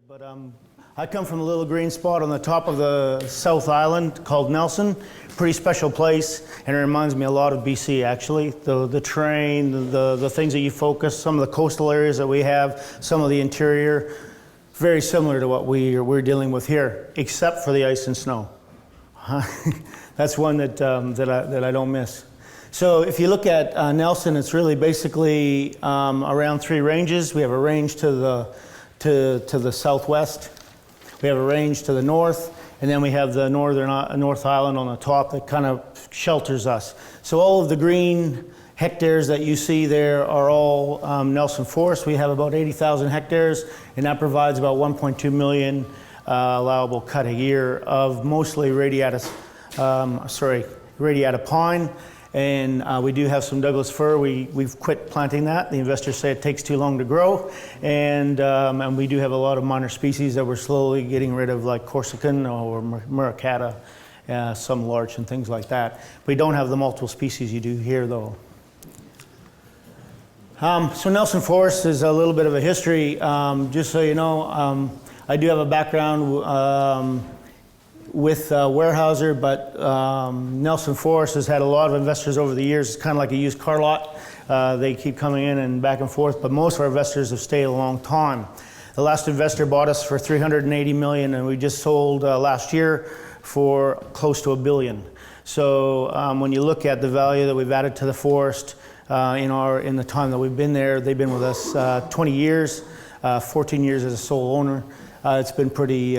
But I come from a little green spot on the top of the South Island called Nelson. Pretty special place, and it reminds me a lot of BC actually. The terrain, the things that you focus, some of the coastal areas that we have, some of the interior, very similar to what we're dealing with here, except for the ice and snow. That's one that I don't miss. So if you look at Nelson, it's really basically around 3 ranges. We have a range to the southwest. We have a range to the north, and then we have the North Island on the top that kind of shelters us. So all of the green hectares that you see there are all Nelson Forest. We have about 80,000 hectares, and that provides about 1.2 million allowable cut a year of mostly radiata pine. And we do have some Douglas fir. We've quit planting that. The investors say it takes too long to grow. And we do have a lot of minor species that we're slowly getting rid of, like Corsican or Muricata, some larch and things like that. We don't have the multiple species you do here, though. So Nelson Forest is a little bit of a history. Just so you know, I do have a background with Weyerhaeuser, but Nelson Forest has had a lot of investors over the years. It's kind of like a used car lot. They keep coming in and back and forth, but most of our investors have stayed a long time. The last investor bought us for $380 million, and we just sold last year for close to $1 billion. So when you look at the value that we've added to the forest in the time that we've been there, they've been with us 20 years, 14 years as a sole owner. It's been pretty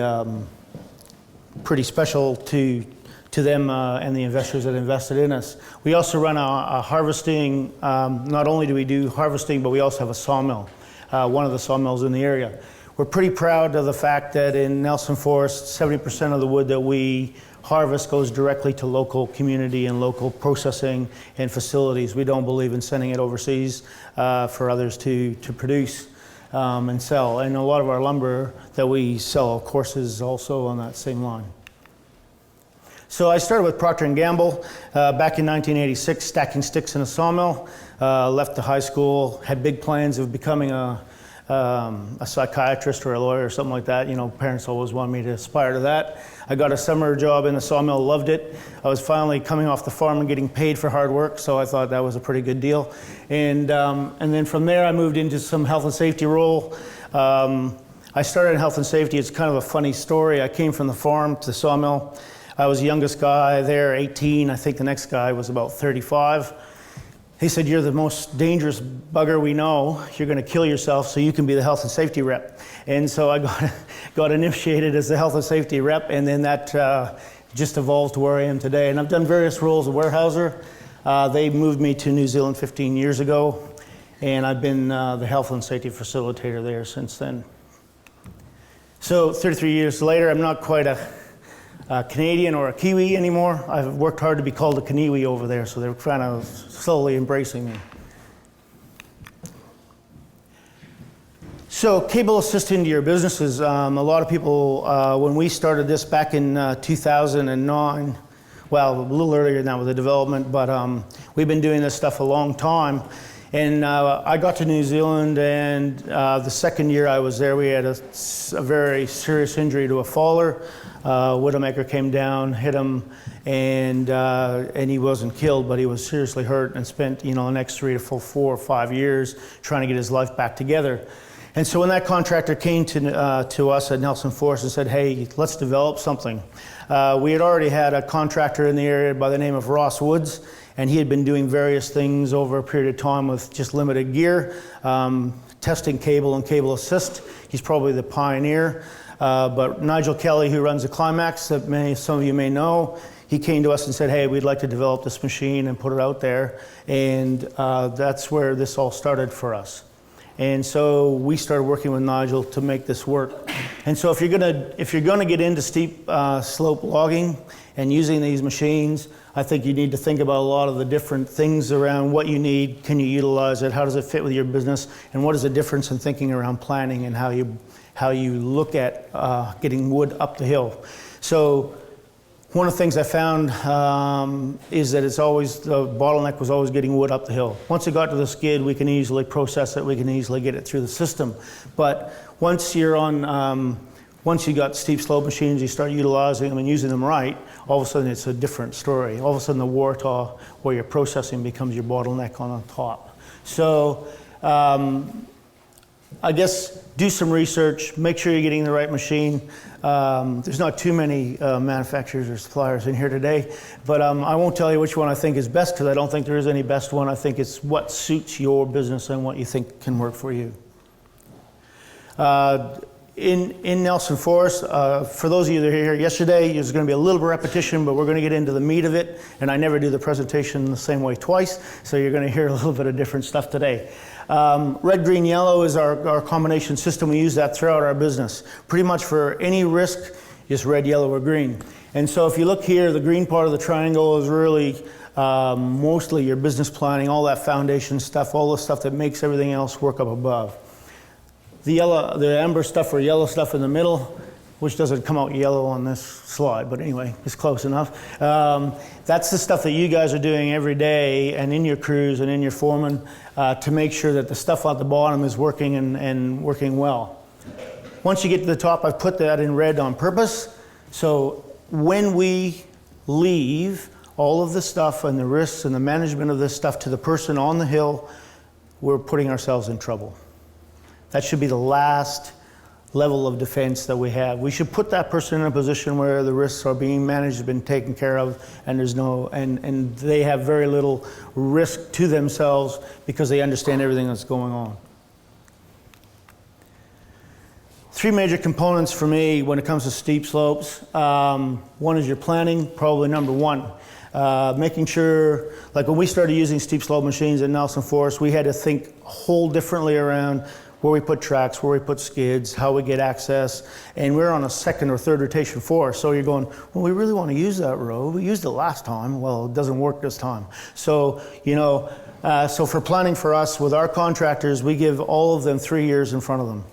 special to them and the investors that invested in us. We also run a harvesting, not only do we do harvesting, but we also have a sawmill, one of the sawmills in the area. We're pretty proud of the fact that in Nelson Forest, 70% of the wood that we harvest goes directly to local community and local processing and facilities. We don't believe in sending it overseas for others to produce. And sell. And a lot of our lumber that we sell, of course, is also on that same line. So I started with Procter & Gamble back in 1986, stacking sticks in a sawmill. Left the high school, had big plans of becoming a psychiatrist or a lawyer or something like that. You know, parents always wanted me to aspire to that. I got a summer job in the sawmill, loved it. I was finally coming off the farm and getting paid for hard work, so I thought that was a pretty good deal. And then from there, I moved into some health and safety role. I started in health and safety. It's kind of a funny story. I came from the farm to the sawmill. I was the youngest guy there, 18. I think the next guy was about 35. He said, "You're the most dangerous bugger we know. You're going to kill yourself so you can be the health and safety rep." And so I got initiated as the health and safety rep, and then that just evolved to where I am today. And I've done various roles at Weyerhaeuser. They moved me to New Zealand 15 years ago, and I've been the health and safety facilitator there since then. So 33 years later, I'm not quite a Canadian or a Kiwi anymore. I've worked hard to be called a Kaniwi over there, so they're kind of slowly embracing me. So cable assist into your businesses. A lot of people, when we started this back in 2009, well, a little earlier than that with the development, but we've been doing this stuff a long time. And I got to New Zealand, and the second year I was there, we had a very serious injury to a faller. Widowmaker came down, hit him, and he wasn't killed, but he was seriously hurt and spent the next 3 to 4 or 5 years trying to get his life back together. And so when that contractor came to us at Nelson Forest and said, "Hey, let's develop something," we had already had a contractor in the area by the name of Ross Woods, and he had been doing various things over a period of time with just limited gear, testing cable and cable assist. He's probably the pioneer. But Nigel Kelly, who runs the Climax, that some of you may know, he came to us and said, "Hey, we'd like to develop this machine and put it out there." And that's where this all started for us. And so we started working with Nigel to make this work. And so if you're gonna get into steep slope logging and using these machines, I think you need to think about a lot of the different things around what you need, can you utilize it, how does it fit with your business, and what is the difference in thinking around planning and how you look at getting wood up the hill. So One of the things I found is that it's always, the bottleneck was always getting wood up the hill. Once it got to the skid, we can easily process it, we can easily get it through the system. But once you're on, once you got steep slope machines, you start utilizing them and using them right, all of a sudden it's a different story. All of a sudden the Wartaw, where you're processing, becomes your bottleneck on the top. So I guess do some research, make sure you're getting the right machine. There's not too many manufacturers or suppliers in here today, but I won't tell you which one I think is best, because I don't think there is any best one. I think it's what suits your business and what you think can work for you. In Nelson Forest, for those of you that are here yesterday, there's going to be a little bit of repetition, but we're going to get into the meat of it, and I never do the presentation the same way twice, so you're going to hear a little bit of different stuff today. Red, green, yellow is our combination system. We use that throughout our business. Pretty much for any risk, just red, yellow, or green. And so if you look here, the green part of the triangle is really mostly your business planning, all that foundation stuff, all the stuff that makes everything else work up above. The yellow, the amber stuff or yellow stuff in the middle, which doesn't come out yellow on this slide, but anyway, it's close enough. That's the stuff that you guys are doing every day and in your crews and in your foreman to make sure that the stuff at the bottom is working and working well. Once you get to the top, I've put that in red on purpose. So when we leave all of the stuff and the risks and the management of this stuff to the person on the hill, we're putting ourselves in trouble. That should be the last level of defense that we have. We should put that person in a position where the risks are being managed, been taken care of, and there's no, and they have very little risk to themselves because they understand everything that's going on. Three major components for me when it comes to steep slopes. One is your planning, probably number one. Making sure, like when we started using steep slope machines at Nelson Forest, we had to think whole differently around where we put tracks, where we put skids, how we get access, and we're on a second or third rotation forest. So you're going, well, we really want to use that road. We used it last time. Well, it doesn't work this time. So, you know, so for planning for us, with our contractors, we give all of them 3 years in front of them.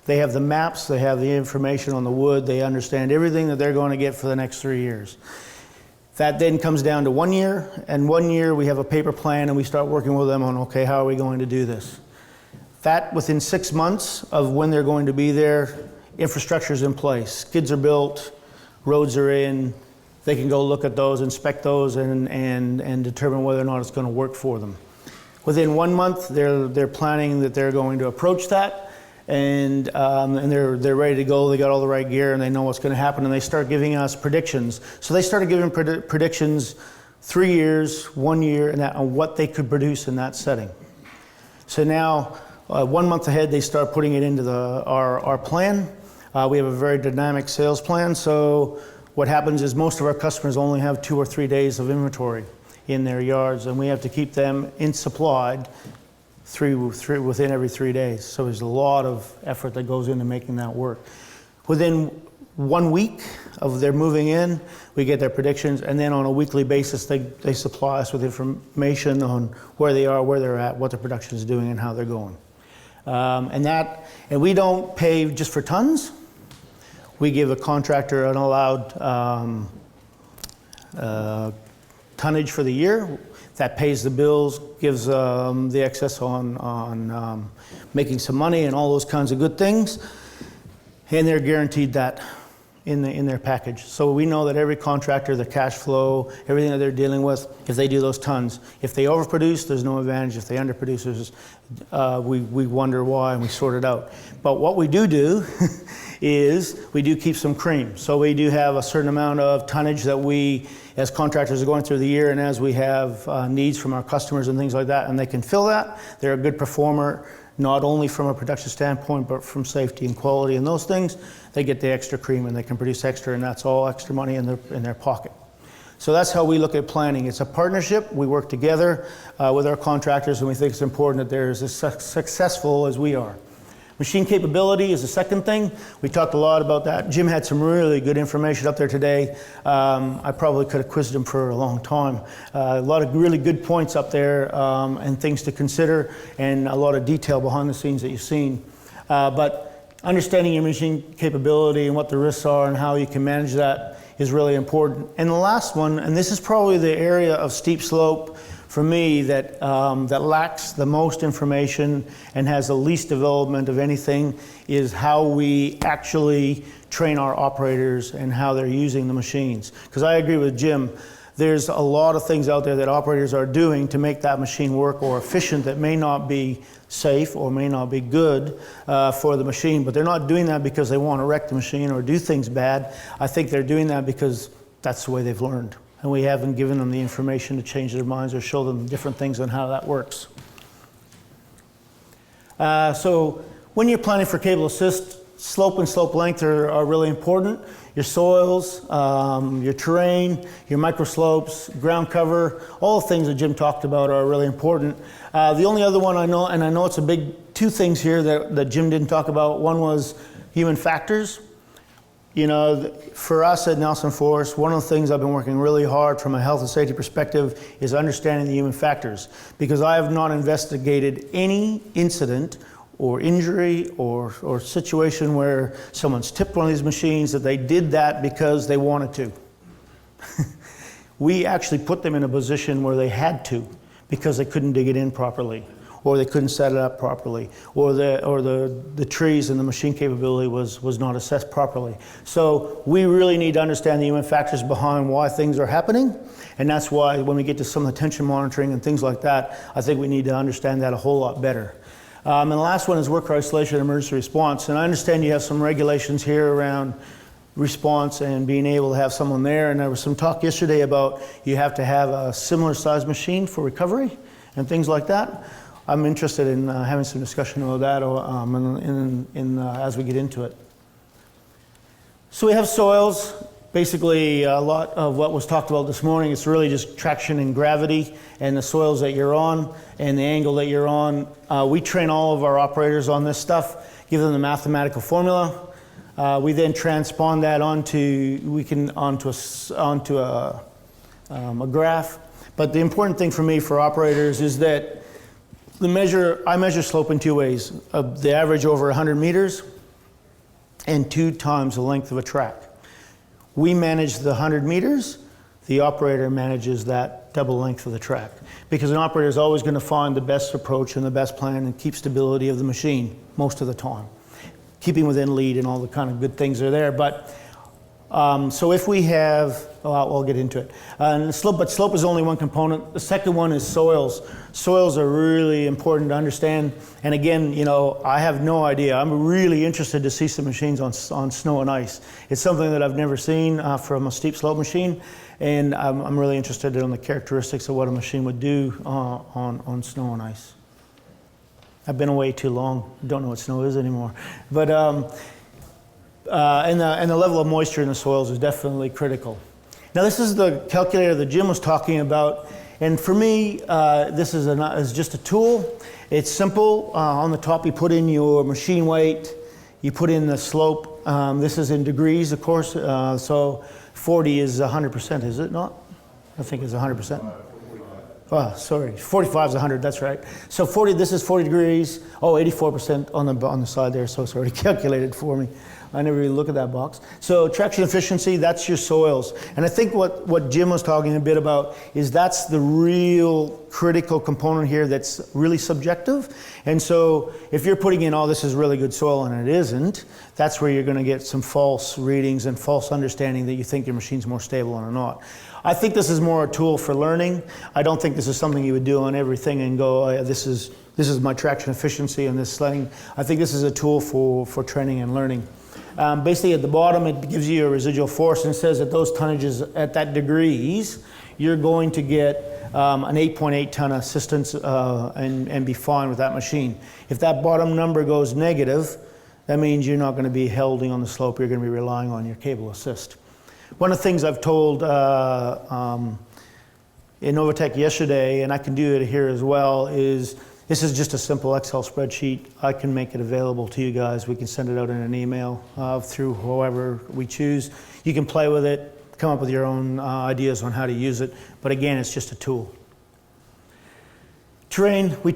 They have the maps, they have the information on the wood, they understand everything that they're going to get for the next 3 years. That then comes down to 1 year, and 1 year we have a paper plan and we start working with them on, okay, how are we going to do this? That within 6 months of when they're going to be there, infrastructure is in place. Skids are built, roads are in, they can go look at those, inspect those, and determine whether or not it's going to work for them. Within 1 month, they're planning that they're going to approach that, and they're ready to go. They got all the right gear and they know what's going to happen, and they start giving us predictions. So they started giving predictions 3 years, 1 year, and on what they could produce in that setting. So now, 1 month ahead, they start putting it into our plan. We have a very dynamic sales plan. So what happens is most of our customers only have 2 or 3 days of inventory in their yards, and we have to keep them supplied within every 3 days. So there's a lot of effort that goes into making that work. Within 1 week of their moving in, we get their predictions, and then on a weekly basis, they supply us with information on where they are, where they're at, what the production is doing, and how they're going. And we don't pay just for tons. We give a contractor an allowed tonnage for the year. That pays the bills, gives the excess on making some money and all those kinds of good things. And they're guaranteed that in their package. So we know that every contractor, the cash flow, everything that they're dealing with, if they do those tons, if they overproduce, there's no advantage. If they underproduce, we wonder why, and we sort it out. But what we do is we do keep some cream. So we do have a certain amount of tonnage that we, as contractors, are going through the year, and as we have needs from our customers and things like that, and they can fill that. They're a good performer, not only from a production standpoint, but from safety and quality and those things. They get the extra cream and they can produce extra, and that's all extra money in their pocket. So that's how we look at planning. It's a partnership. We work together with our contractors, and we think it's important that they're as successful as we are. Machine capability is the second thing. We talked a lot about that. Jim had some really good information up there today. I probably could have quizzed him for a long time. A lot of really good points up there and things to consider, and a lot of detail behind the scenes that you've seen. But understanding your machine capability and what the risks are and how you can manage that is really important. And the last one, and this is probably the area of steep slope for me that, that lacks the most information and has the least development of anything, is how we actually train our operators and how they're using the machines. Because I agree with Jim, there's a lot of things out there that operators are doing to make that machine work or efficient that may not be safe or may not be good for the machine, but they're not doing that because they want to wreck the machine or do things bad. I think they're doing that because that's the way they've learned, and we haven't given them the information to change their minds or show them different things on how that works. So when you're planning for cable assist, slope and slope length are really important. Your soils, your terrain, your microslopes, ground cover, all the things that Jim talked about are really important. The only other one I know, and I know it's a big, two things here that Jim didn't talk about. One was human factors. You know, for us at Nelson Forest, one of the things I've been working really hard from a health and safety perspective is understanding the human factors, because I have not investigated any incident or injury or situation where someone's tipped one of these machines that they did that because they wanted to. We actually put them in a position where they had to because they couldn't dig it in properly, or they couldn't set it up properly, or the trees and the machine capability was not assessed properly. So we really need to understand the human factors behind why things are happening, and that's why when we get to some of the tension monitoring and things like that, I think we need to understand that a whole lot better. And the last one is worker isolation and emergency response. And I understand you have some regulations here around response and being able to have someone there. And there was some talk yesterday about you have to have a similar size machine for recovery and things like that. I'm interested in having some discussion about that as we get into it. So we have soils. Basically, a lot of what was talked about this morning, it's really just traction and gravity and the soils that you're on and the angle that you're on. We train all of our operators on this stuff, give them the mathematical formula. We then transpond that onto a graph. But the important thing for me for operators is that I measure slope in two ways: the average over 100 meters and 2 times the length of a track. We manage the 100 meters, the operator manages that double length of the track. Because an operator is always going to find the best approach and the best plan and keep stability of the machine most of the time. Keeping within lead and all the kind of good things are there. But so if we have, I'll get into it. But slope is only one component. The second one is soils. Soils are really important to understand. And again, you know, I have no idea. I'm really interested to see some machines on snow and ice. It's something that I've never seen from a steep slope machine. And I'm really interested in the characteristics of what a machine would do on snow and ice. I've been away too long. Don't know what snow is anymore. But and the level of moisture in the soils is definitely critical. Now this is the calculator that Jim was talking about, and for me this is just a tool. It's simple. On the top you put in your machine weight, you put in the slope. This is in degrees, of course, so 40 is 100%, is it not? I think it's 100%. Oh, sorry, 45 is 100, that's right. So 40, this is 40 degrees, 84% on the side there, so it's already calculated for me. I never really look at that box. So traction efficiency, that's your soils. And I think what Jim was talking a bit about is that's the real critical component here that's really subjective. And so if you're putting in, this is really good soil and it isn't, that's where you're gonna get some false readings and false understanding that you think your machine's more stable or not. I think this is more a tool for learning. I don't think this is something you would do on everything and go, this is my traction efficiency and this sledding. I think this is a tool for training and learning. Basically at the bottom it gives you a residual force and says that those tonnages at that degrees, you're going to get an 8.8 ton assistance and be fine with that machine. If that bottom number goes negative, that means you're not going to be holding on the slope, you're going to be relying on your cable assist. One of the things I've told in Novatech yesterday, and I can do it here as well, is this is just a simple Excel spreadsheet. I can make it available to you guys. We can send it out in an email through whoever we choose. You can play with it, come up with your own ideas on how to use it. But again, it's just a tool. Terrain, we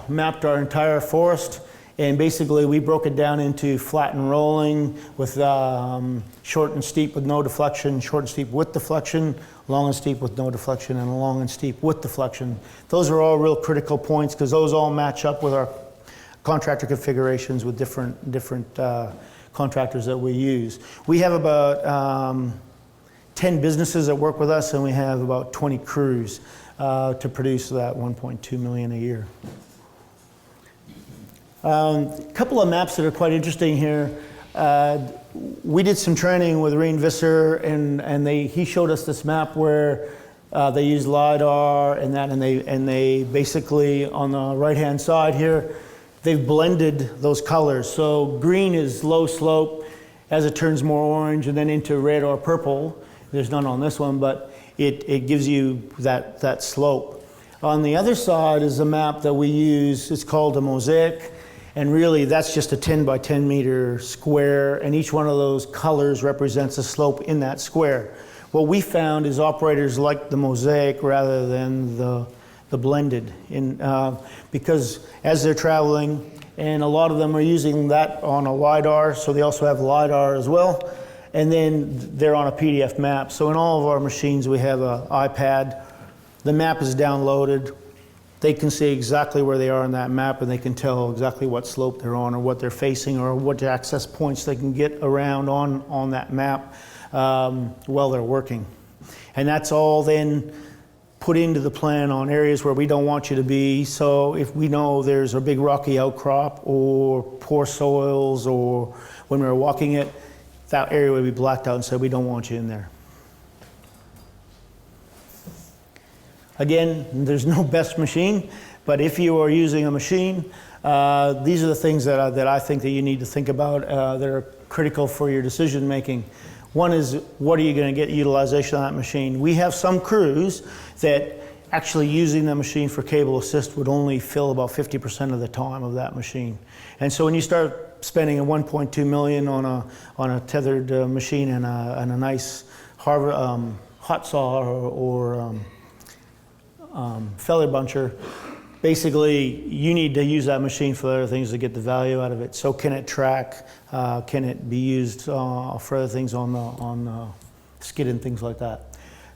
mapped our entire forest. And basically we broke it down into flat and rolling with short and steep with no deflection, short and steep with deflection, long and steep with no deflection, and long and steep with deflection. Those are all real critical points because those all match up with our contractor configurations with different contractors that we use. We have about 10 businesses that work with us, and we have about 20 crews to produce that 1.2 million a year. A couple of maps that are quite interesting here. We did some training with Reen Visser, and he showed us this map where they use LiDAR and that, and they basically on the right-hand side here, they've blended those colors. So green is low slope as it turns more orange and then into red or purple. There's none on this one, but it gives you that slope. On the other side is a map that we use. It's called a mosaic. And really, that's just a 10 by 10 meter square, and each one of those colors represents a slope in that square. What we found is operators like the mosaic rather than the blended, because as they're traveling, and a lot of them are using that on a LiDAR, so they also have LiDAR as well, and then they're on a PDF map. So in all of our machines, we have an iPad. The map is downloaded. They can see exactly where they are on that map, and they can tell exactly what slope they're on or what they're facing or what access points they can get around on that map while they're working. And that's all then put into the plan on areas where we don't want you to be. So if we know there's a big rocky outcrop or poor soils, or when we're walking it, that area would be blacked out and said we don't want you in there. Again, there's no best machine, but if you are using a machine, these are the things that I think that you need to think about that are critical for your decision making. One is, what are you going to get utilization on that machine? We have some crews that actually using the machine for cable assist would only fill about 50% of the time of that machine. And so when you start spending a 1.2 million on a tethered machine and a nice hot saw or feather buncher, basically you need to use that machine for other things to get the value out of it. So can it track? Can it be used for other things on skid and things like that?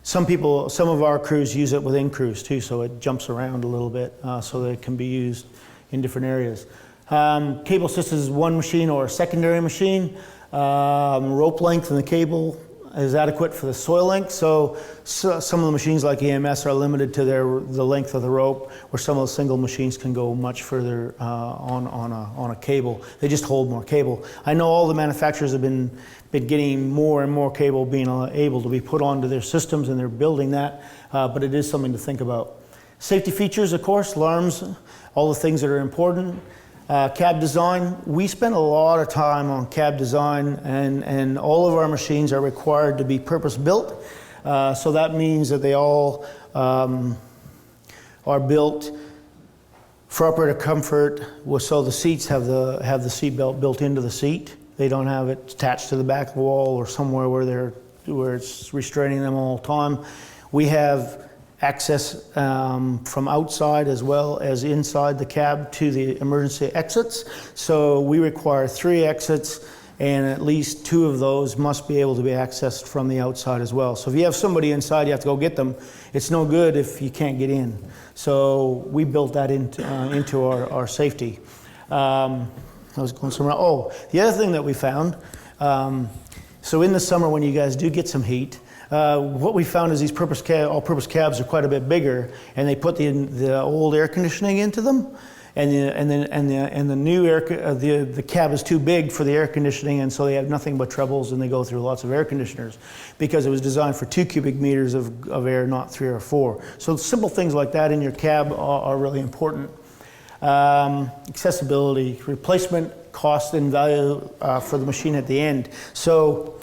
Some of our crews use it within crews too, so it jumps around a little bit so that it can be used in different areas. Cable assist is one machine or a secondary machine. Rope length in the cable is adequate for the soil length. So some of the machines like EMS are limited to the length of the rope, where some of the single machines can go much further on a cable. They just hold more cable. I know all the manufacturers have been getting more and more cable being able to be put onto their systems, and they're building that, but it is something to think about. Safety features, of course, alarms, all the things that are important. Cab design, we spend a lot of time on cab design, and all of our machines are required to be purpose built. So that means that they all are built for operator comfort, so the seats have the seat belt built into the seat. They don't have it attached to the back wall or somewhere where it's restraining them all the time. We have access from outside as well as inside the cab to the emergency exits. So we require 3 exits, and at least 2 of those must be able to be accessed from the outside as well. So if you have somebody inside, you have to go get them. It's no good if you can't get in. So we built that into our safety. I was going somewhere. Oh, the other thing that we found, so in the summer when you guys do get some heat, what we found is these all-purpose cabs are quite a bit bigger, and they put the old air conditioning into them, and the new the cab is too big for the air conditioning, and so they have nothing but trebles, and they go through lots of air conditioners because it was designed for 2 cubic meters of air, not 3 or 4. So simple things like that in your cab are really important. Accessibility, replacement cost and value for the machine at the end. So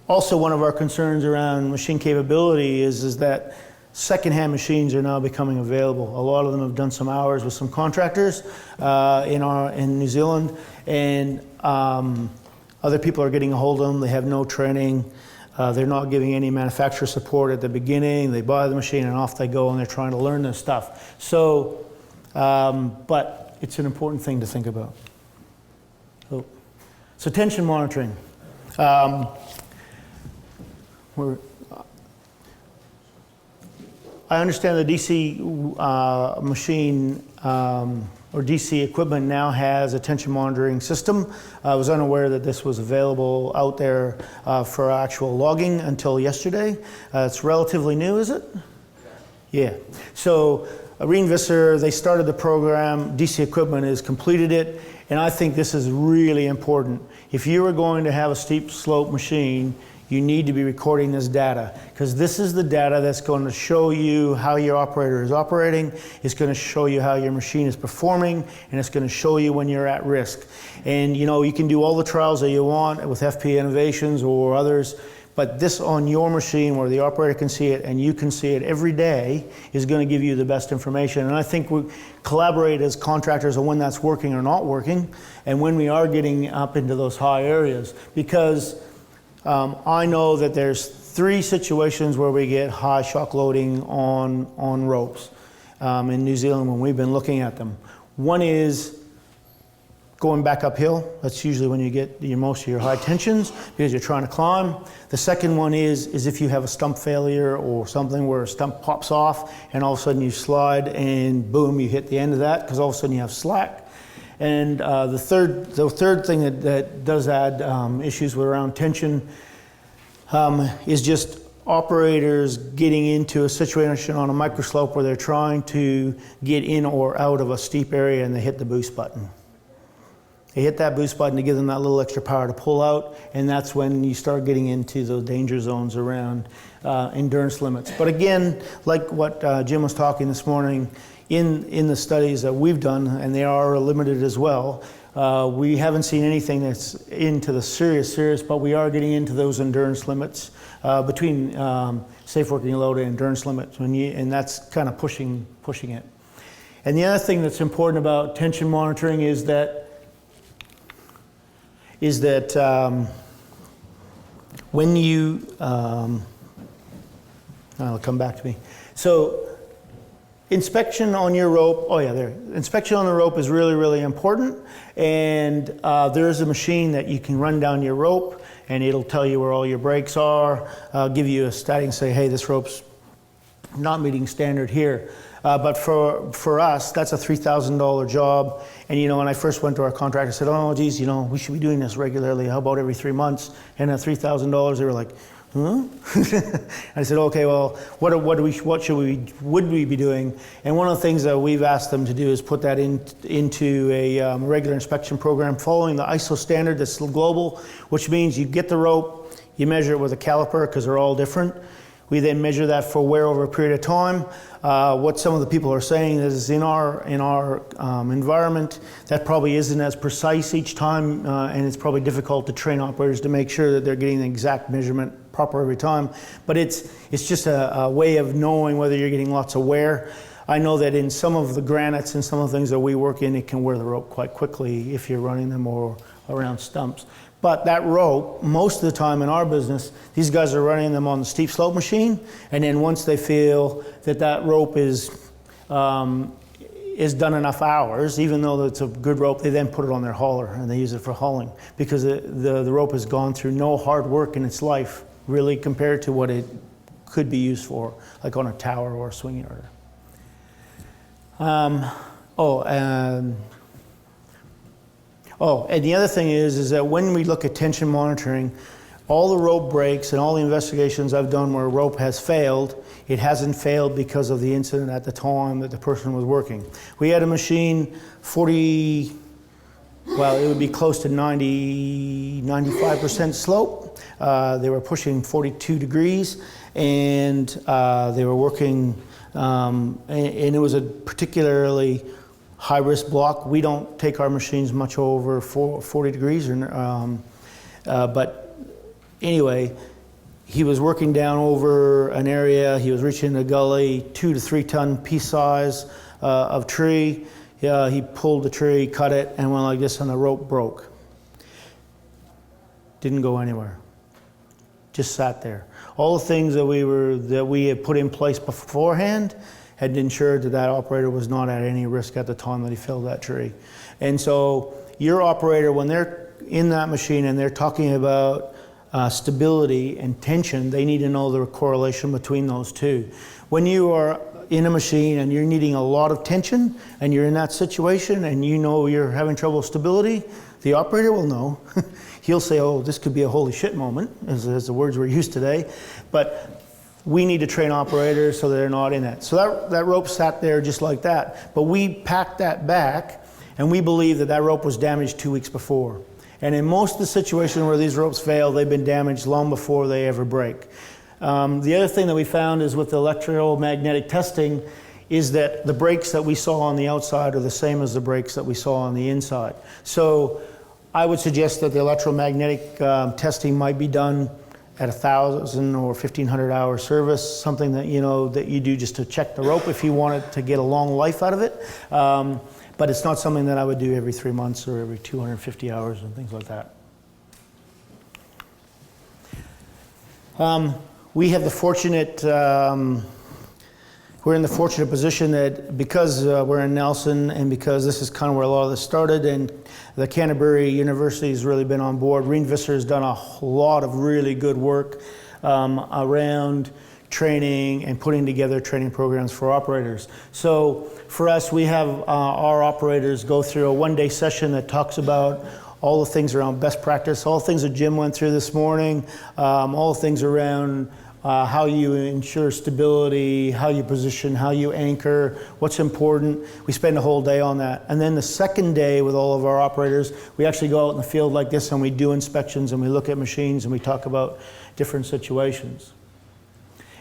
also one of our concerns around machine capability is that secondhand machines are now becoming available. A lot of them have done some hours with some contractors in New Zealand, and other people are getting a hold of them. They have no training. They're not giving any manufacturer support at the beginning. They buy the machine and off they go, and they're trying to learn this stuff. So, but it's an important thing to think about. So tension monitoring. I understand the DC machine or DC equipment now has a tension monitoring system. I was unaware that this was available out there for actual logging until yesterday. It's relatively new, is it? Yeah. So Visser, they started the program, DC Equipment has completed it, and I think this is really important. If you are going to have a steep slope machine, you need to be recording this data, because this is the data that's going to show you how your operator is operating, it's going to show you how your machine is performing, and it's going to show you when you're at risk. And you know, you can do all the trials that you want with FP Innovations or others, but this on your machine where the operator can see it and you can see it every day is going to give you the best information. And I think we collaborate as contractors on when that's working or not working, and when we are getting up into those high areas, because I know that there's 3 situations where we get high shock loading on ropes in New Zealand when we've been looking at them. One is going back uphill. That's usually when you get most of your high tensions because you're trying to climb. The second one is if you have a stump failure or something where a stump pops off and all of a sudden you slide and boom, you hit the end of that because all of a sudden you have slack. And the third thing that does add issues with around tension is just operators getting into a situation on a microslope where they're trying to get in or out of a steep area and they hit the boost button. They hit that boost button to give them that little extra power to pull out, and that's when you start getting into those danger zones around endurance limits. But again, like what Jim was talking this morning, in the studies that we've done, and they are limited as well, we haven't seen anything that's into the serious, but we are getting into those endurance limits between safe working load and endurance limits, and that's kind of pushing it. And the other thing that's important about tension monitoring is that when you, it'll come back to me. So inspection on your rope, inspection on the rope is really, really important. And there is a machine that you can run down your rope and it'll tell you where all your breaks are, give you a static and say, hey, this rope's not meeting standard here. But for us, that's a $3,000 job. And you know, when I first went to our contractor, I said, oh geez, you know, we should be doing this regularly. How about every 3 months? And at $3,000, they were like, huh? I said, okay, well, what would we be doing? And one of the things that we've asked them to do is put that into a regular inspection program following the ISO standard that's global, which means you get the rope, you measure it with a caliper because they're all different. We then measure that for wear over a period of time. What some of the people are saying is in our environment, that probably isn't as precise each time, and it's probably difficult to train operators to make sure that they're getting the exact measurement proper every time. But it's just a way of knowing whether you're getting lots of wear. I know that in some of the granites and some of the things that we work in, it can wear the rope quite quickly if you're running them or around stumps. But that rope, most of the time in our business, these guys are running them on the steep slope machine, and then once they feel that rope is done enough hours, even though it's a good rope, they then put it on their hauler and they use it for hauling because the rope has gone through no hard work in its life, really, compared to what it could be used for, like on a tower or a swing yard. And the other thing is that when we look at tension monitoring, all the rope breaks and all the investigations I've done where a rope has failed, it hasn't failed because of the incident at the time that the person was working. We had a machine, it would be close to 95% slope. They were pushing 42 degrees and they were working, and it was a particularly high-risk block. We don't take our machines much over 40 degrees, but anyway, he was working down over an area, he was reaching a gully, 2 to 3 ton piece size of tree. He pulled the tree, cut it, and went like this, and the rope broke. Didn't go anywhere. Just sat there. All the things that we had put in place beforehand had ensured that operator was not at any risk at the time that he felled that tree. And so your operator, when they're in that machine and they're talking about stability and tension, they need to know the correlation between those two. When you are in a machine and you're needing a lot of tension and you're in that situation and you know you're having trouble with stability, the operator will know. He'll say, oh, this could be a holy shit moment, as the words we're used today. But we need to train operators so they're not in that. So that rope sat there just like that. But we packed that back, and we believe that rope was damaged 2 weeks before. And in most of the situations where these ropes fail, they've been damaged long before they ever break. The other thing that we found is with the electromagnetic testing is that the breaks that we saw on the outside are the same as the breaks that we saw on the inside. So I would suggest that the electromagnetic testing might be done at 1,000 or 1,500 hour service, something that that you do just to check the rope if you wanted to get a long life out of it. But it's not something that I would do every 3 months or every 250 hours and things like that. We have the fortunate, we're in the fortunate position that because we're in Nelson and because this is kind of where a lot of this started, and the Canterbury University has really been on board. Reen Visser has done a lot of really good work around training and putting together training programs for operators. So for us, we have our operators go through a one-day session that talks about all the things around best practice, all the things that Jim went through this morning, all the things around how you ensure stability, how you position, how you anchor, what's important. We spend a whole day on that. And then the second day with all of our operators, we actually go out in the field like this and we do inspections and we look at machines and we talk about different situations.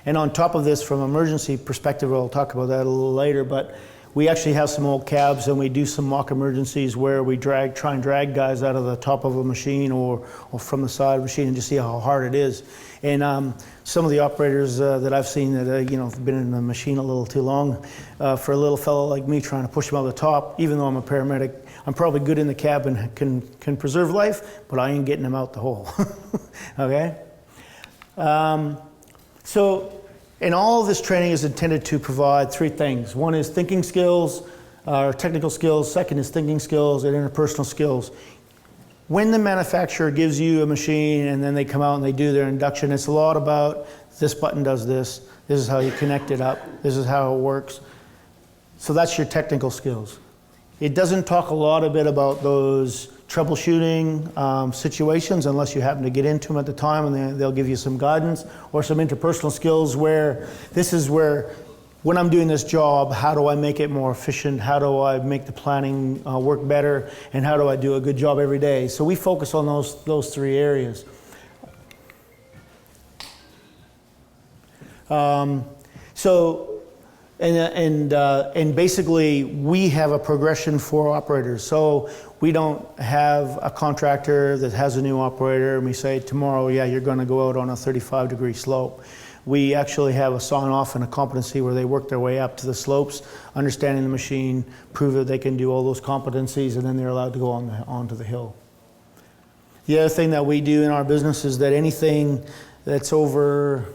And on top of this, from an emergency perspective, we'll talk about that a little later, but we actually have some old cabs and we do some mock emergencies where we try and drag guys out of the top of a machine or from the side of a machine and just see how hard it is. And some of the operators that I've seen that have been in the machine a little too long, for a little fellow like me trying to push him out the top, even though I'm a paramedic, I'm probably good in the cab and can preserve life, but I ain't getting him out the hole. Okay? And all of this training is intended to provide three things. One is thinking skills, or technical skills. Second is thinking skills and interpersonal skills. When the manufacturer gives you a machine and then they come out and they do their induction, it's a lot about this button does this, this is how you connect it up, this is how it works. So that's your technical skills. It doesn't talk a lot about those troubleshooting situations unless you happen to get into them at the time, and they'll give you some guidance, or some interpersonal skills where this is where, when I'm doing this job, how do I make it more efficient? How do I make the planning work better? And how do I do a good job every day? So we focus on those three areas. And basically, we have a progression for operators. So we don't have a contractor that has a new operator and we say tomorrow, yeah, you're going to go out on a 35-degree slope. We actually have a sign-off and a competency where they work their way up to the slopes, understanding the machine, prove that they can do all those competencies, and then they're allowed to go onto the hill. The other thing that we do in our business is that anything that's over,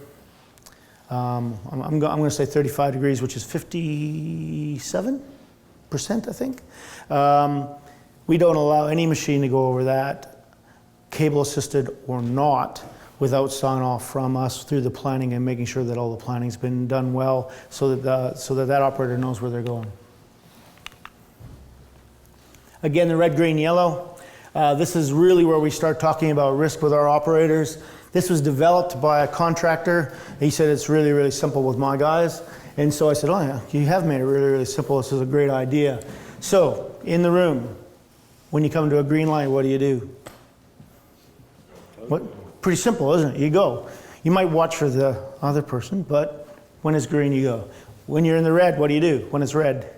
I'm going to say 35 degrees, which is 57%, I think. We don't allow any machine to go over that, cable assisted or not, without sign off from us through the planning and making sure that all the planning's been done well so that operator knows where they're going. Again, the red, green, yellow. This is really where we start talking about risk with our operators. This was developed by a contractor. He said it's really, really simple with my guys. And so I said, oh yeah, you have made it really, really simple. This is a great idea. So, in the room, when you come to a green light, what do? What? Pretty simple, isn't it? You go. You might watch for the other person, but when it's green, you go. When you're in the red, what do? When it's red?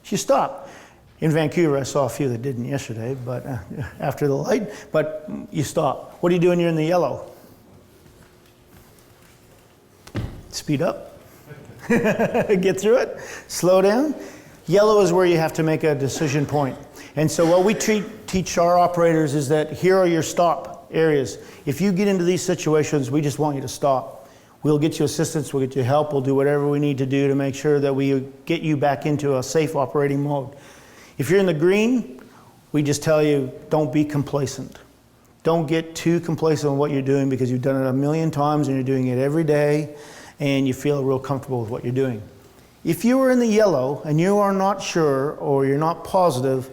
You stop. In Vancouver, I saw a few that didn't yesterday, but after the light, but you stop. What do you do when you're in the yellow? Speed up. Get through it. Slow down. Yellow is where you have to make a decision point. And so what we teach our operators is that here are your stop areas. If you get into these situations, we just want you to stop. We'll get you assistance, we'll get you help, we'll do whatever we need to do to make sure that we get you back into a safe operating mode. If you're in the green, we just tell you, don't be complacent. Don't get too complacent on what you're doing because you've done it a million times and you're doing it every day and you feel real comfortable with what you're doing. If you are in the yellow and you are not sure or you're not positive,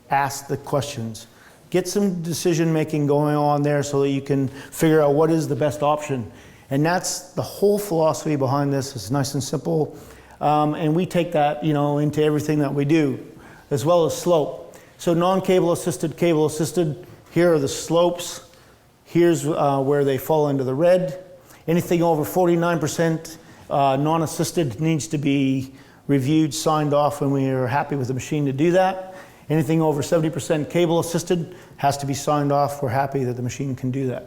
ask the questions. Get some decision making going on there so that you can figure out what is the best option. And that's the whole philosophy behind this. It's nice and simple. And we take that, into everything that we do, as well as slope. So non-cable assisted, cable assisted, here are the slopes. Here's where they fall into the red. Anything over 49% non-assisted needs to be reviewed, signed off when we are happy with the machine to do that. Anything over 70% cable assisted has to be signed off. We're happy that the machine can do that.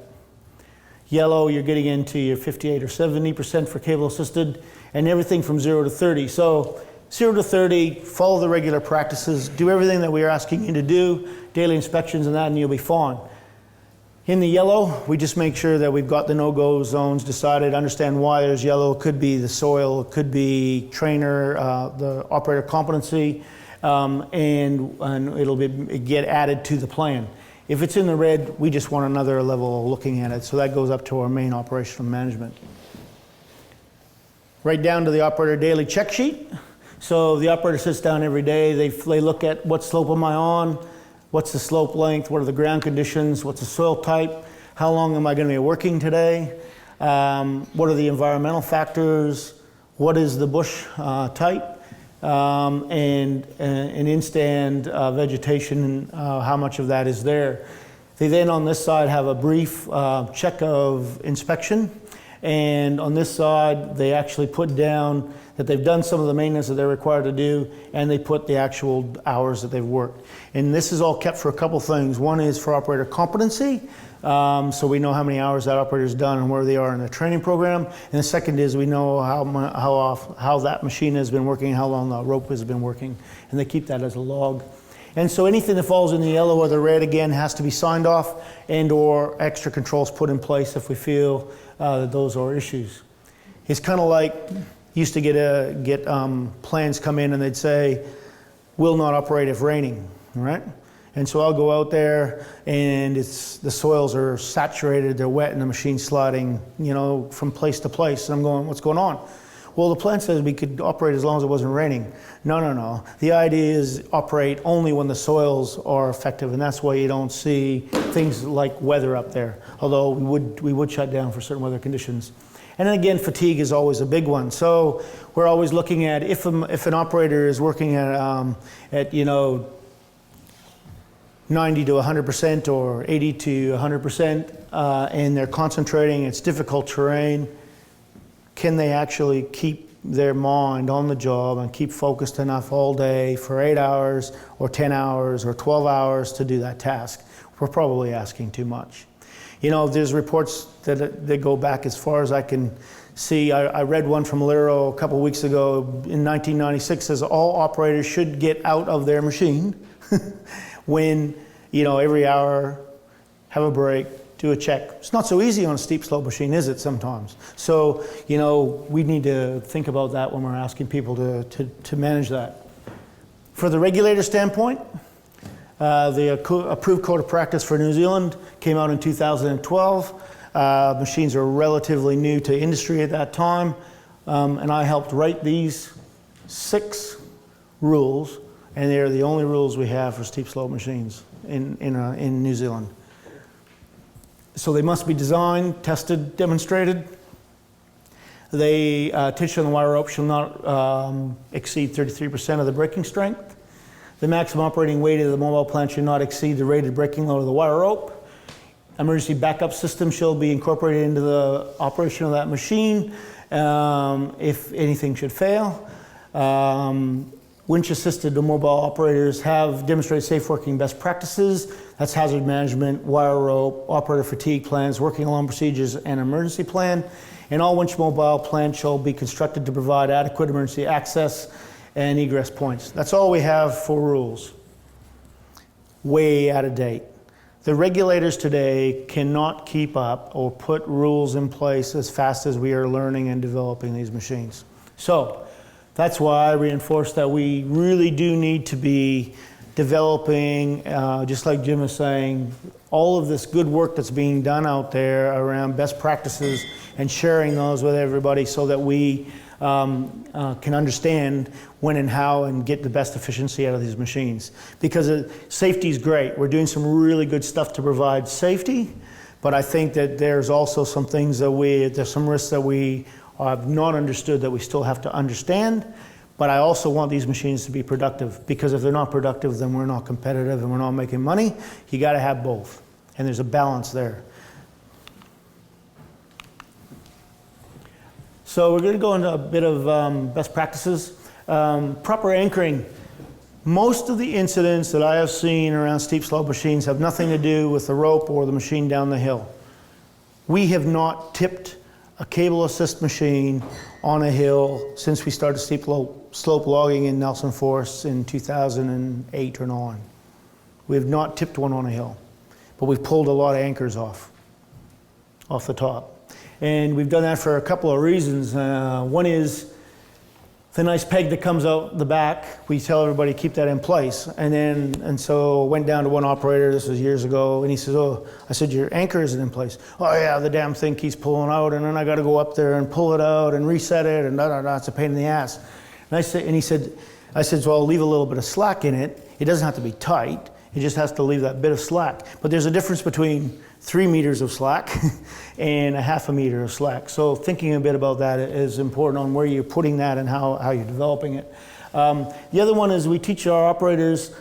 Yellow, you're getting into your 58 or 70% for cable assisted, and everything from 0 to 30. So 0 to 30, follow the regular practices, do everything that we are asking you to do, daily inspections and that, and you'll be fine. In the yellow, we just make sure that we've got the no-go zones decided, understand why there's yellow. It could be the soil, it could be trainer, the operator competency, and it'll get added to the plan. If it's in the red, we just want another level of looking at it, so that goes up to our main operational management. Right down to the operator daily check sheet. So the operator sits down every day, they look at what slope am I on, what's the slope length, what are the ground conditions, what's the soil type, how long am I going to be working today, what are the environmental factors, what is the bush type, and in-stand vegetation, and how much of that is there. They then on this side have a brief check of inspection, and on this side they actually put down that they've done some of the maintenance that they're required to do, and they put the actual hours that they've worked. And this is all kept for a couple things. One is for operator competency, so we know how many hours that operator's done and where they are in the training program. And the second is we know how that machine has been working, how long the rope has been working, and they keep that as a log. And so anything that falls in the yellow or the red, again, has to be signed off and or extra controls put in place if we feel that those are issues. It's kind of like, used to get plans come in and they'd say, will not operate if raining, right? And so I'll go out there and the soils are saturated, they're wet, and the machine's sliding, from place to place. And I'm going, what's going on? Well, the plan says we could operate as long as it wasn't raining. No. The idea is operate only when the soils are effective, and that's why you don't see things like weather up there. Although we would shut down for certain weather conditions. And then again, fatigue is always a big one. So we're always looking at if an operator is working at 90 to 100% or 80 to 100%, and they're concentrating, it's difficult terrain, can they actually keep their mind on the job and keep focused enough all day for 8 hours or 10 hours or 12 hours to do that task? We're probably asking too much. There's reports that go back as far as I can see. I read one from Lero a couple weeks ago in 1996, says all operators should get out of their machine when, every hour, have a break, do a check. It's not so easy on a steep slope machine, is it, sometimes? So, we need to think about that when we're asking people to manage that. For the regulator standpoint, the approved code of practice for New Zealand came out in 2012. Machines are relatively new to industry at that time, and I helped write these 6 rules, and they're the only rules we have for steep slope machines in New Zealand. So they must be designed, tested, demonstrated. They tension on the wire rope shall not exceed 33% of the braking strength. The maximum operating weight of the mobile plant should not exceed the rated braking load of the wire rope. Emergency backup system shall be incorporated into the operation of that machine if anything should fail. Winch assisted mobile operators have demonstrated safe working best practices. That's hazard management, wire rope, operator fatigue plans, working alarm procedures, and emergency plan. And all winch mobile plants shall be constructed to provide adequate emergency access and egress points. That's all we have for rules. Way out of date. The regulators today cannot keep up or put rules in place as fast as we are learning and developing these machines. So that's why I reinforce that we really do need to be developing, just like Jim was saying, all of this good work that's being done out there around best practices and sharing those with everybody so that we can understand when and how and get the best efficiency out of these machines. Because safety is great. We're doing some really good stuff to provide safety, but I think that there's also some things that there's some risks that we have not understood that we still have to understand. But I also want these machines to be productive, because if they're not productive, then we're not competitive and we're not making money. You got to have both, and there's a balance there. So we're going to go into a bit of best practices. Proper anchoring. Most of the incidents that I have seen around steep slope machines have nothing to do with the rope or the machine down the hill. We have not tipped a cable assist machine on a hill since we started steep slope logging in Nelson Forest in 2008 or 9. We have not tipped one on a hill, but we've pulled a lot of anchors off the top. And we've done that for a couple of reasons. One is the nice peg that comes out the back, we tell everybody keep that in place. And so I went down to one operator, this was years ago, and he says, oh, I said, your anchor isn't in place. Oh yeah, the damn thing keeps pulling out, and then I gotta go up there and pull it out and reset it, and it's a pain in the ass. And I said, so I'll leave a little bit of slack in it. It doesn't have to be tight, it just has to leave that bit of slack. But there's a difference between 3 meters of slack and a half a meter of slack. So thinking a bit about that is important on where you're putting that and how you're developing it. The other one is we teach our operators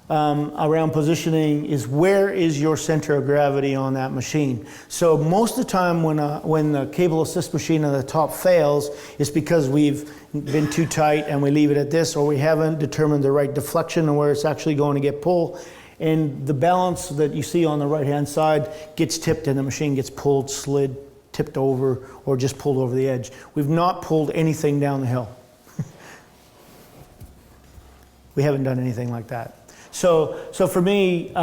around positioning is where is your center of gravity on that machine. So most of the time when the cable assist machine at the top fails, it's because we've been too tight and we leave it at this, or we haven't determined the right deflection and where it's actually going to get pulled. And the balance that you see on the right-hand side gets tipped and the machine gets pulled, slid, tipped over, or just pulled over the edge. We've not pulled anything down the hill. We haven't done anything like that. So for me,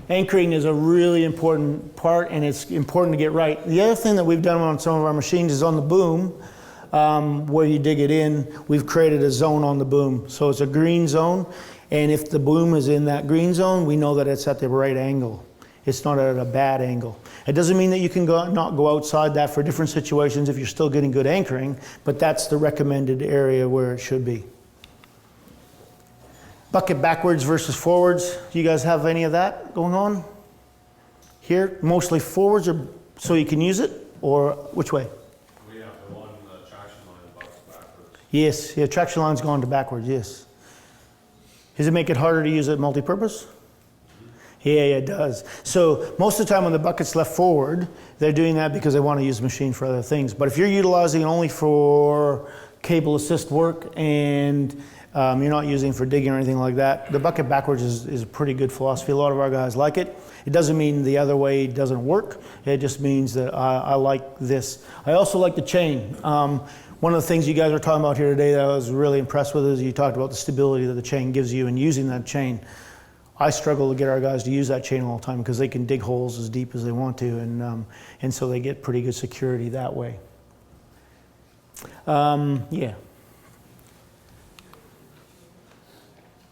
anchoring is a really important part, and it's important to get right. The other thing that we've done on some of our machines is on the boom, where you dig it in, we've created a zone on the boom. So it's a green zone. And if the boom is in that green zone, we know that it's at the right angle. It's not at a bad angle. It doesn't mean that you can not go outside that for different situations if you're still getting good anchoring, but that's the recommended area where it should be. Bucket backwards versus forwards. Do you guys have any of that going on here? Mostly forwards, or so you can use it, or which way? We have the one traction line buckets backwards. Yes, yeah, traction line's going to backwards, yes. Does it make it harder to use it multi-purpose? Yeah, it does. So most of the time when the bucket's left forward, they're doing that because they want to use the machine for other things. But if you're utilizing it only for cable assist work and you're not using it for digging or anything like that, the bucket backwards is a pretty good philosophy. A lot of our guys like it. It doesn't mean the other way doesn't work. It just means that I like this. I also like the chain. One of the things you guys were talking about here today that I was really impressed with is you talked about the stability that the chain gives you and using that chain. I struggle to get our guys to use that chain all the time because they can dig holes as deep as they want to, and so they get pretty good security that way. Yeah.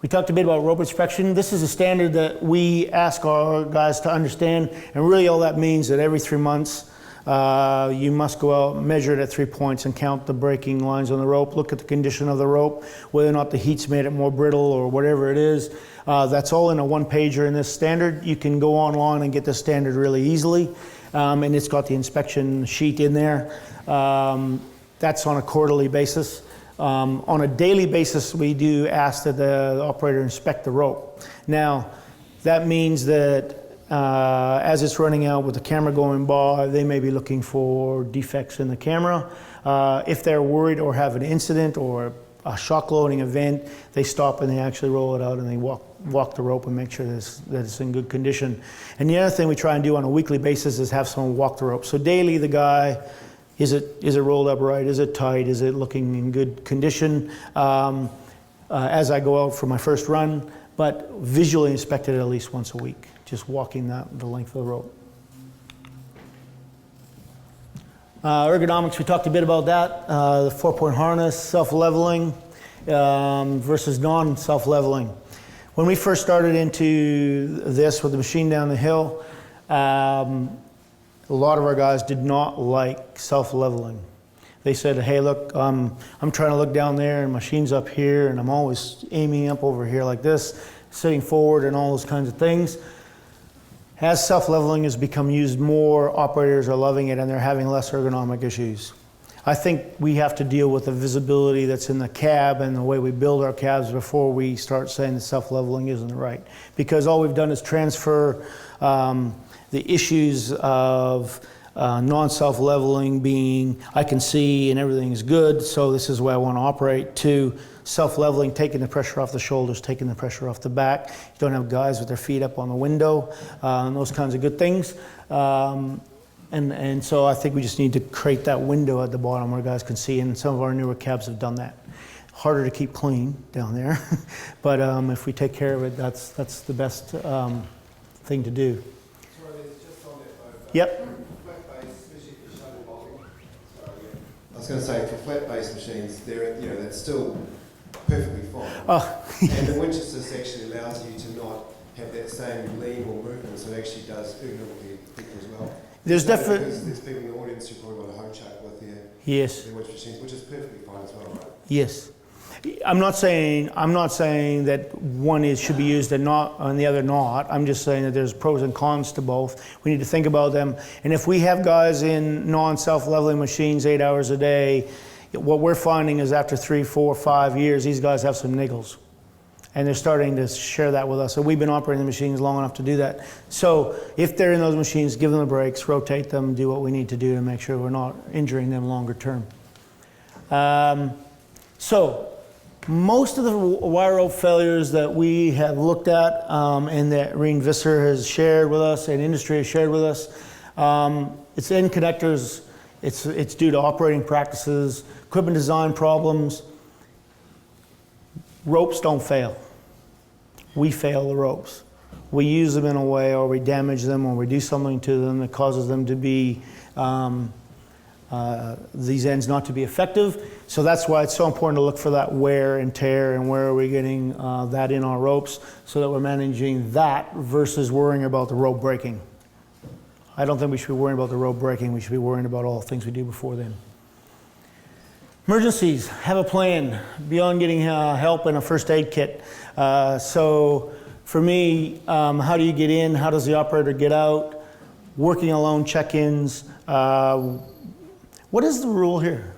We talked a bit about rope inspection. This is a standard that we ask our guys to understand, and really all that means that every 3 months you must go out, measure it at 3 points, and count the breaking lines on the rope, look at the condition of the rope, whether or not the heat's made it more brittle or whatever it is. That's all in a one-pager in this standard. You can go online and get this standard really easily, and it's got the inspection sheet in there. That's on a quarterly basis. On a daily basis, we do ask that the operator inspect the rope. Now, that means that as it's running out with the camera going by, they may be looking for defects in the camera. If they're worried or have an incident or a shock loading event, they stop and they actually roll it out and they walk the rope and make sure that it's in good condition. And the other thing we try and do on a weekly basis is have someone walk the rope. So daily the guy, is it rolled up right? Is it tight? Is it looking in good condition? As I go out for my first run, but visually inspect it at least once a week, just walking the length of the rope. Ergonomics, we talked a bit about that. The 4-point harness, self-leveling versus non-self-leveling. When we first started into this with the machine down the hill, a lot of our guys did not like self-leveling. They said, hey, look, I'm trying to look down there and machine's up here and I'm always aiming up over here like this, sitting forward and all those kinds of things. As self-leveling has become used more, operators are loving it and they're having less ergonomic issues. I think we have to deal with the visibility that's in the cab and the way we build our cabs before we start saying that self-leveling isn't right. Because all we've done is transfer the issues of non-self-leveling being, I can see and everything is good, so this is the way I want to operate, to self-leveling, taking the pressure off the shoulders, taking the pressure off the back. You don't have guys with their feet up on the window, and those kinds of good things. And so I think we just need to create that window at the bottom where guys can see, and some of our newer cabs have done that. Harder to keep clean down there, but if we take care of it, that's the best thing to do. Sorry, just on that though. Yep. Flat base, especially for shuttle bolting. I was going to say for flat base machines, that's still perfectly fine. Oh. And the Winch Assist actually allows you to not have that same lean or movement, so it actually does ergonomically as well. There's definitely. There's people in the audience who probably want a home chuck with their Winch machines, which is perfectly fine as well, right? Yes. I'm not saying that one should be used and the other not. I'm just saying that there's pros and cons to both. We need to think about them. And if we have guys in non-self-leveling machines 8 hours a day, what we're finding is after 3, 4, 5 years, these guys have some niggles. And they're starting to share that with us. So we've been operating the machines long enough to do that. So if they're in those machines, give them the brakes, rotate them, do what we need to do to make sure we're not injuring them longer term. So most of the wire rope failures that we have looked at and that Reen Visser has shared with us and industry has shared with us, it's end connectors, it's due to operating practices, equipment design problems. Ropes don't fail. We fail the ropes. We use them in a way, or we damage them, or we do something to them that causes them to be, these ends not to be effective. So that's why it's so important to look for that wear and tear and where are we getting that in our ropes so that we're managing that versus worrying about the rope breaking. I don't think we should be worrying about the rope breaking. We should be worrying about all the things we do before then. Emergencies, have a plan beyond getting help and a first aid kit. So for me, how do you get in? How does the operator get out? Working alone check-ins. What is the rule here?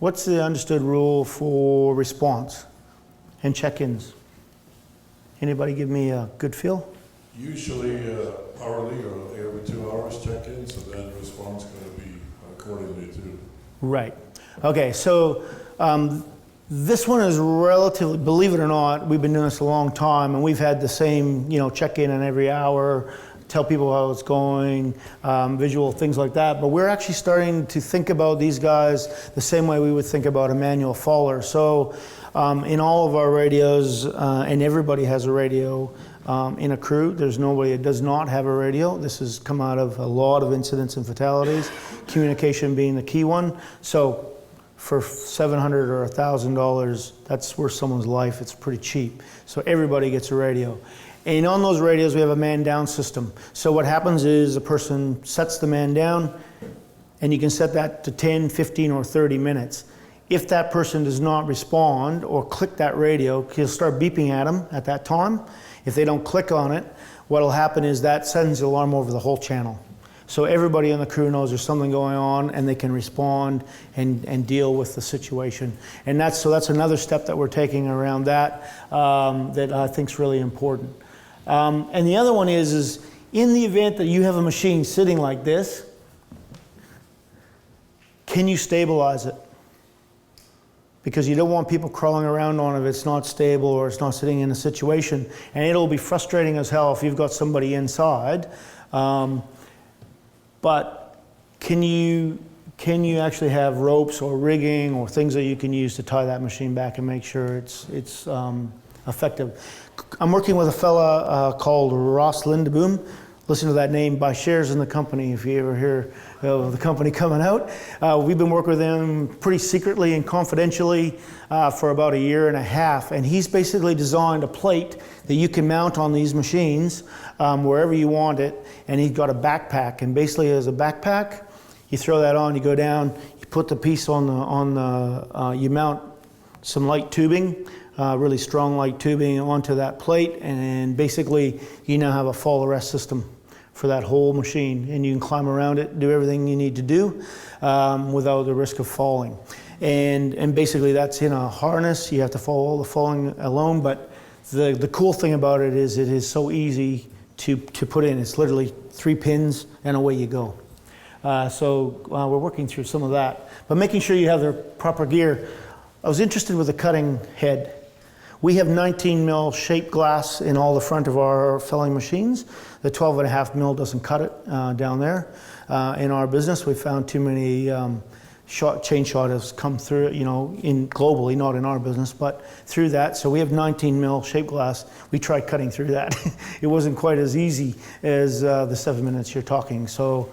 What's the understood rule for response and check-ins? Anybody give me a good feel? Usually hourly or every 2 hours check-in, so then response going to be accordingly too. Right. Okay, so this one is relatively, believe it or not, we've been doing this a long time and we've had the same, check-in in every hour, tell people how it's going, visual things like that. But we're actually starting to think about these guys the same way we would think about a manual faller. So in all of our radios, and everybody has a radio in a crew, there's nobody that does not have a radio. This has come out of a lot of incidents and fatalities, communication being the key one. So for $700 or $1,000, that's worth someone's life. It's pretty cheap. So everybody gets a radio. And on those radios, we have a man down system. So what happens is a person sets the man down, and you can set that to 10, 15, or 30 minutes. If that person does not respond or click that radio, he'll start beeping at them at that time. If they don't click on it, what'll happen is that sends the alarm over the whole channel. So everybody on the crew knows there's something going on and they can respond and deal with the situation. And that's another step that we're taking around that that I think is really important. And the other one is in the event that you have a machine sitting like this, can you stabilize it? Because you don't want people crawling around on it if it's not stable or it's not sitting in a situation. And it'll be frustrating as hell if you've got somebody inside. But can you actually have ropes or rigging or things that you can use to tie that machine back and make sure it's effective? I'm working with a fella called Ross Lindeboom. listen to that name, buy shares in the company if you ever hear of the company coming out. We've been working with him pretty secretly and confidentially for about a year and a half, and he's basically designed a plate that you can mount on these machines wherever you want it, and he's got a backpack, and basically as a backpack, you throw that on, you go down, you put the piece on the you mount some light tubing, really strong light tubing onto that plate, and basically you now have a fall arrest system for that whole machine, and you can climb around it, do everything you need to do without the risk of falling. And basically that's in a harness. You have to follow all the falling alone, but the cool thing about it is so easy to put in. It's literally 3 pins and away you go. So we're working through some of that, but making sure you have the proper gear. I was interested with the cutting head. We have 19 mil shaped glass in all the front of our felling machines. The 12.5 mil doesn't cut it down there. In our business, we found too many chain shot has come through, globally, not in our business, but through that. So we have 19 mil shaped glass. We tried cutting through that. It wasn't quite as easy as the 7 minutes you're talking. So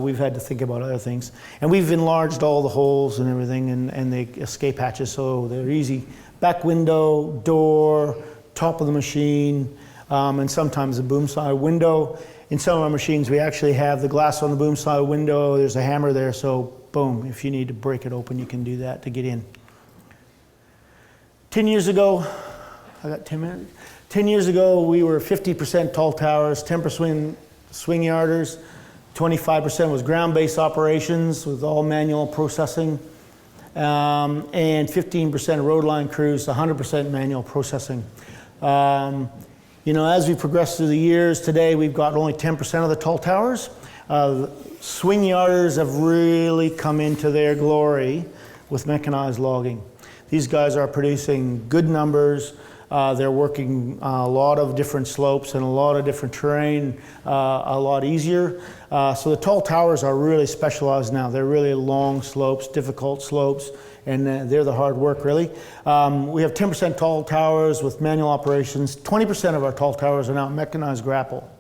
we've had to think about other things. And we've enlarged all the holes and everything and the escape hatches, so they're easy. Back window, door, top of the machine, and sometimes the boom side window. In some of our machines, we actually have the glass on the boom side window. There's a hammer there, so boom, if you need to break it open, you can do that to get in. 10 years ago, I got 10 minutes. 10 years ago, we were 50% tall towers, 10% swing yarders, 25% was ground-based operations with all manual processing, and 15% road line crews, 100% manual processing. As we progress through the years, today we've got only 10% of the tall towers. Swing yarders have really come into their glory with mechanized logging. These guys are producing good numbers. They're working a lot of different slopes and a lot of different terrain a lot easier. So the tall towers are really specialized now. They're really long slopes, difficult slopes, and they're the hard work really. We have 10% tall towers with manual operations. 20% of our tall towers are now mechanized grapple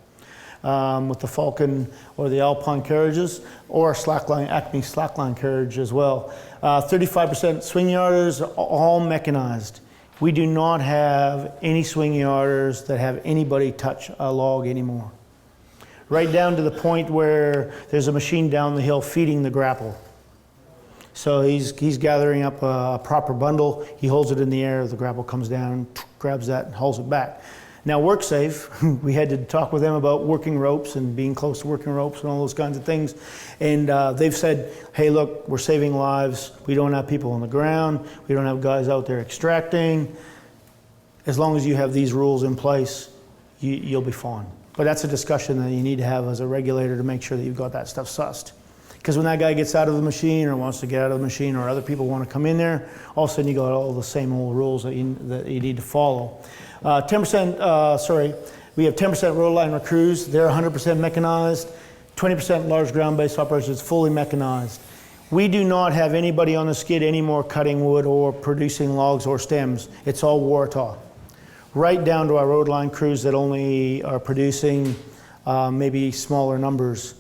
with the Falcon or the Alpine carriages, or slackline, Acme slackline carriage as well. 35% swing yarders, all mechanized. We do not have any swing yarders that have anybody touch a log anymore. Right down to the point where there's a machine down the hill feeding the grapple. So he's gathering up a proper bundle, he holds it in the air, the grapple comes down, grabs that and hauls it back. Now WorkSafe, we had to talk with them about working ropes and being close to working ropes and all those kinds of things. And they've said, hey look, we're saving lives. We don't have people on the ground. We don't have guys out there extracting. As long as you have these rules in place, you'll be fine. But that's a discussion that you need to have as a regulator to make sure that you've got that stuff sussed. Because when that guy gets out of the machine or wants to get out of the machine or other people want to come in there, all of a sudden you got all the same old rules that you need to follow. 10%, we have 10% road line crews. They're 100% mechanized. 20% large ground-based operations, fully mechanized. We do not have anybody on the skid anymore cutting wood or producing logs or stems. It's all Waratah. Right down to our road line crews that only are producing maybe smaller numbers,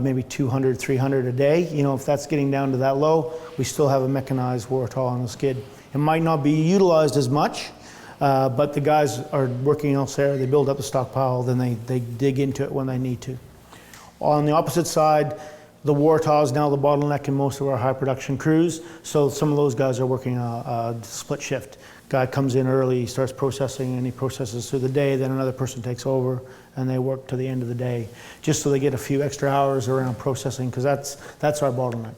maybe 200, 300 a day. If that's getting down to that low, we still have a mechanized Waratah on the skid. It might not be utilized as much, but the guys are working elsewhere. They build up the stockpile, then they dig into it when they need to. On the opposite side, the Waratah is now the bottleneck in most of our high production crews. So some of those guys are working a split shift. Guy comes in early, he starts processing, and he processes through the day, then another person takes over, and they work to the end of the day, just so they get a few extra hours around processing, because that's our bottleneck.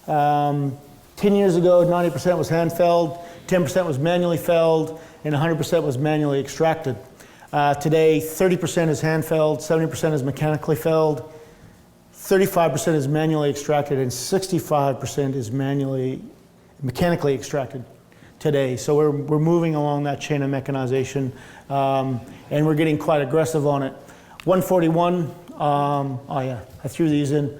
10 years ago, 90% was hand felled, 10% was manually felled, and 100% was manually extracted. Today, 30% is hand felled, 70% is mechanically felled, 35% is manually extracted, and 65% is mechanically extracted today. So we're moving along that chain of mechanization, and we're getting quite aggressive on it. 141, I threw these in.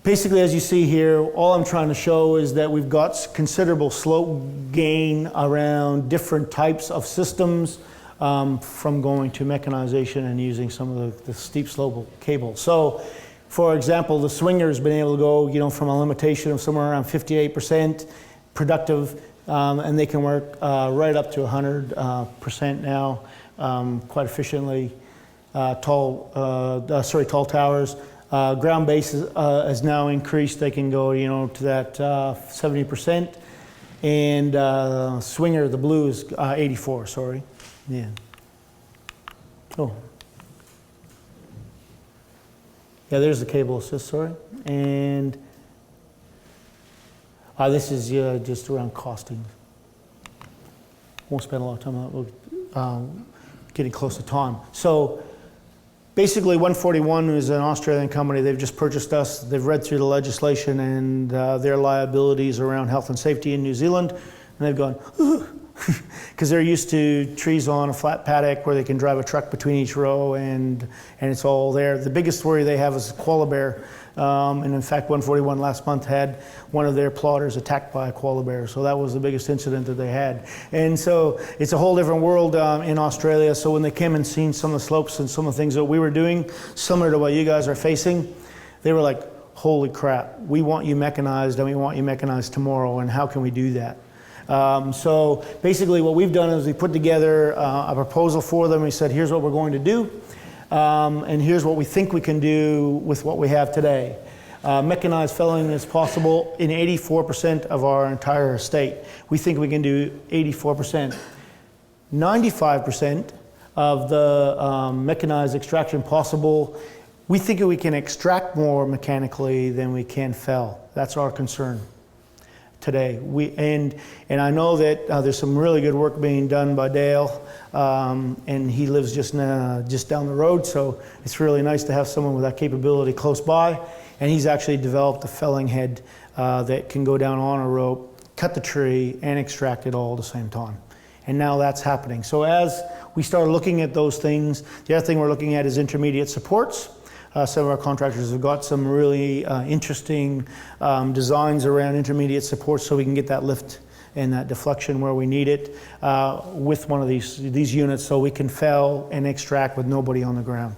Basically, as you see here, all I'm trying to show is that we've got considerable slope gain around different types of systems, from going to mechanization and using some of the steep slope cable. So, for example, the swinger's been able to go, you know, from a limitation of somewhere around 58% productive, and they can work right up to 100% now, quite efficiently. Tall towers. Ground base has now increased. They can go, you know, to that 70%. And swinger, the blue is 84, sorry. Yeah. Oh. Yeah, there's the cable assist, sorry. And this is just around costing. Won't spend a lot of time on that. Getting close to time. So basically 141 is an Australian company. They've just purchased us. They've read through the legislation and their liabilities around health and safety in New Zealand. And they've gone, because they're used to trees on a flat paddock where they can drive a truck between each row and it's all there. The biggest worry they have is koala bear. And in fact, 141 last month had one of their plotters attacked by a koala bear. So that was the biggest incident that they had. And so it's a whole different world in Australia. So when they came and seen some of the slopes and some of the things that we were doing, similar to what you guys are facing, they were like, holy crap, we want you mechanized and we want you mechanized tomorrow. And how can we do that? So basically what we've done is we put together a proposal for them. We said, here's what we're going to do. And here's what we think we can do with what we have today. Mechanized felling is possible in 84% of our entire estate. We think we can do 84%. 95% of the mechanized extraction possible, we think we can extract more mechanically than we can fell. That's our concern today. And I know that there's some really good work being done by Dale, and he lives just down the road, so it's really nice to have someone with that capability close by. And he's actually developed a felling head that can go down on a rope, cut the tree, and extract it all at the same time. And now that's happening. So as we start looking at those things, the other thing we're looking at is intermediate supports. Some of our contractors have got some really interesting designs around intermediate supports so we can get that lift and that deflection where we need it with one of these units so we can fell and extract with nobody on the ground.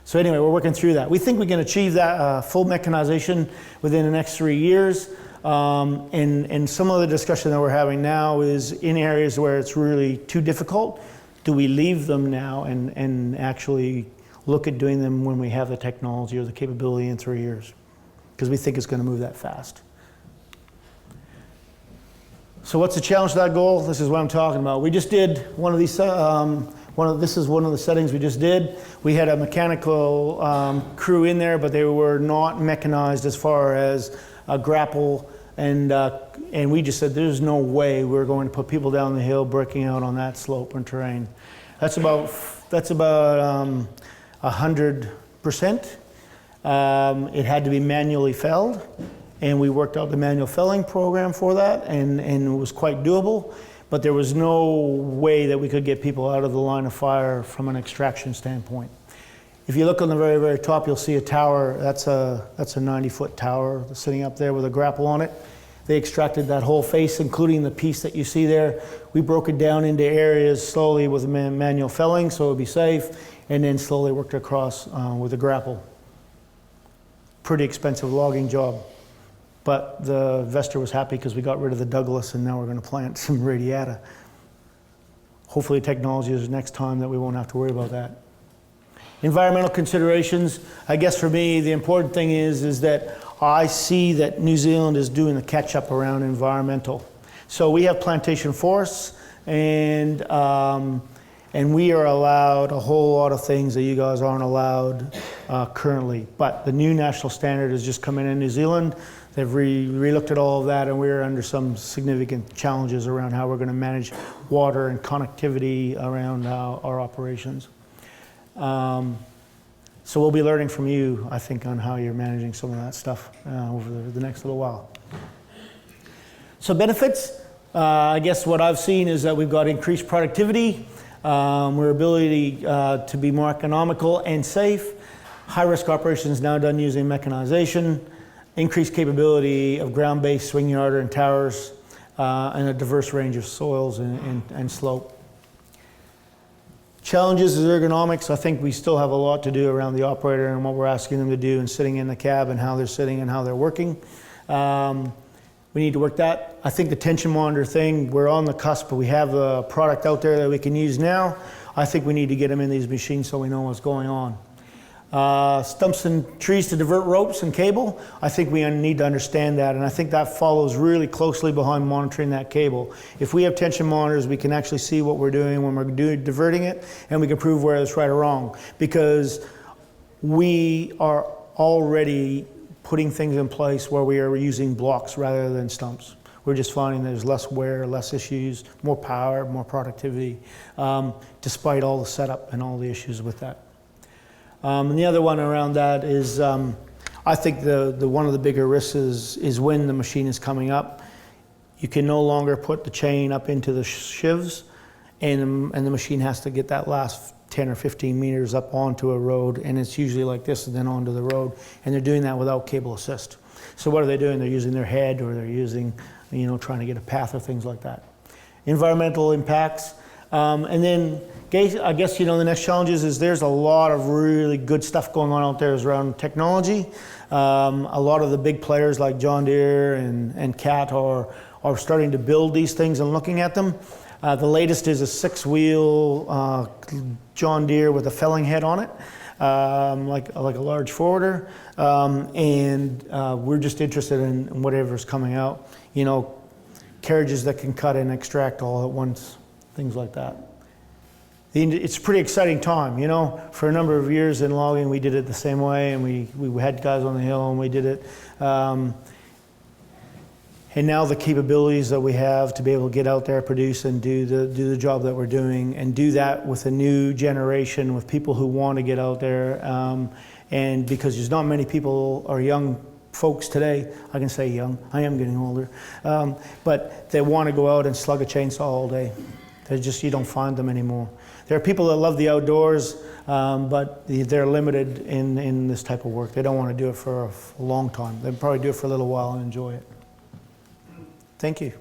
So anyway, we're working through that. We think we can achieve that full mechanization within the next 3 years. And some of the discussion that we're having now is in areas where it's really too difficult, do we leave them now and actually look at doing them when we have the technology or the capability in 3 years? Because we think it's going to move that fast. So what's the challenge to that goal? This is what I'm talking about. We just did one of these, this is one of the settings we just did. We had a mechanical crew in there, but they were not mechanized as far as a grapple, and we just said there's no way we're going to put people down the hill breaking out on that slope and terrain. That's about 100%. It had to be manually felled, and we worked out the manual felling program for that, and it was quite doable, but there was no way that we could get people out of the line of fire from an extraction standpoint. If you look on the very, very top, you'll see a tower. That's a 90-foot tower sitting up there with a grapple on it. They extracted that whole face, including the piece that you see there. We broke it down into areas slowly with manual felling so it would be safe, and then slowly worked across with a grapple. Pretty expensive logging job. But the investor was happy because we got rid of the Douglas and now we're going to plant some radiata. Hopefully technology is next time that we won't have to worry about that. Environmental considerations, I guess for me the important thing is that I see that New Zealand is doing the catch up around environmental. So we have plantation forests and we are allowed a whole lot of things that you guys aren't allowed currently. But the new national standard has just come in New Zealand. They've re-looked at all of that, and we're under some significant challenges around how we're going to manage water and connectivity around our operations. So we'll be learning from you, I think, on how you're managing some of that stuff over the next little while. So benefits, I guess what I've seen is that we've got increased productivity, our ability to be more economical and safe, high-risk operations now done using mechanization, increased capability of ground-based swing yard and towers, and a diverse range of soils and slope. Challenges is ergonomics. I think we still have a lot to do around the operator and what we're asking them to do and sitting in the cab and how they're sitting and how they're working. We need to work that. I think the tension monitor thing, we're on the cusp, but we have a product out there that we can use now. I think we need to get them in these machines so we know what's going on. Stumps and trees to divert ropes and cable, I think we need to understand that, and I think that follows really closely behind monitoring that cable. If we have tension monitors, we can actually see what we're doing when we're diverting it, and we can prove whether it's right or wrong, because we are already putting things in place where we are using blocks rather than stumps. We're just finding there's less wear, less issues, more power, more productivity, despite all the setup and all the issues with that. And the other one around that is, I think the one of the bigger risks is when the machine is coming up. You can no longer put the chain up into the shivs, and the machine has to get that last 10 or 15 meters up onto a road, and it's usually like this and then onto the road, and they're doing that without cable assist. So what are they doing? They're using their head, or they're using, trying to get a path or things like that. Environmental impacts. And then I guess, the next challenge is there's a lot of really good stuff going on out there around technology. A lot of the big players like John Deere and Cat are starting to build these things and looking at them. The latest is a 6-wheel John Deere with a felling head on it, like a large forwarder. And we're just interested in whatever's coming out. Carriages that can cut and extract all at once, things like that. It's a pretty exciting time, For a number of years in logging, we did it the same way, and we had guys on the hill, and we did it. And now the capabilities that we have to be able to get out there, produce, and do the job that we're doing, and do that with a new generation, with people who want to get out there. And because there's not many people or young folks today, I can say young, I am getting older, but they want to go out and slug a chainsaw all day. You don't find them anymore. There are people that love the outdoors, but they're limited in this type of work. They don't want to do it for a long time. They'll probably do it for a little while and enjoy it. Thank you.